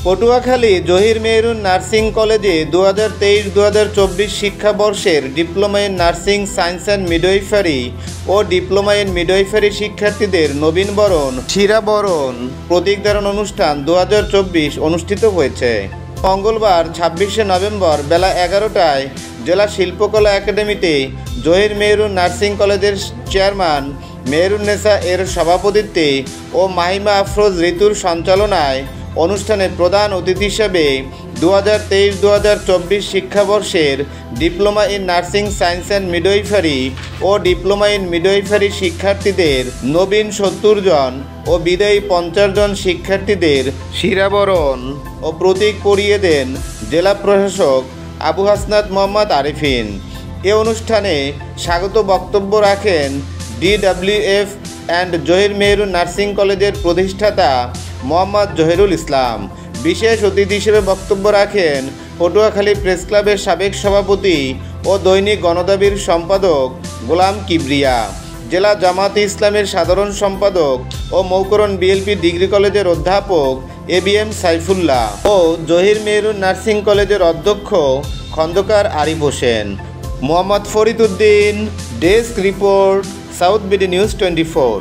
Patuakhali Zahir Mehrun nursing কলেজে 2023-2024 শিক্ষাবর্ষের diploma in nursing science and midwifery ও ডিপ্লোমা ইন মিডওয়াইফারি শিক্ষার্থীদের নবীনবরণ শিরাবরণ প্রতীকধারণ অনুষ্ঠান 2024 অনুষ্ঠিত হয়েছে। মঙ্গলবার 26শে নভেম্বর বেলা 11টায় জেলা শিল্পকলা একাডেমিতে জহির মেহরুন নার্সিং কলেজের চেয়ারম্যান মেহরুন্নেসা এর সভাপতিত্বে ও মাহিমা আফরোজ ঋতুর সঞ্চালনায় অনুষ্ঠানে প্রধান অতিথি হিসেবে 2023-2024 শিক্ষাবর্ষের diploma in nursing science and midwifery ও ডিপ্লোমা ইন মিডওয়াইফারি শিক্ষার্থীদের নবীন 70 জন ও বিদায়ী 50 জন শিক্ষার্থীদের শিরাবরণ ও প্রতীক পরিয়ে দেন জেলা প্রশাসক আবু হাসনাত মোহাম্মদ আরিফিন। এ অনুষ্ঠানে স্বাগত বক্তব্য রাখেন DWF and Zahir Mehrun nursing কলেজের প্রতিষ্ঠাতা মোহাম্মদ জহিরুল ইসলাম। বিশেষ অতিথি হিসেবে বক্তব্য রাখেন পটুয়াখালী প্রেস ক্লাবের সাবেক সভাপতি ও দৈনিক গণদাবির সম্পাদক গোলাম কিবরিয়া, জেলা জামাতে ইসলামের সাধারণ সম্পাদক ও মৌকরণ BLP ডিগ্রি কলেজের অধ্যাপক ABM সাইফুল্লাহ ও জহির মেহরুন নার্সিং কলেজের অধ্যক্ষ Khandaker Arif Hossain. Mohammad Farid Uddin, desk report, South BD News 24।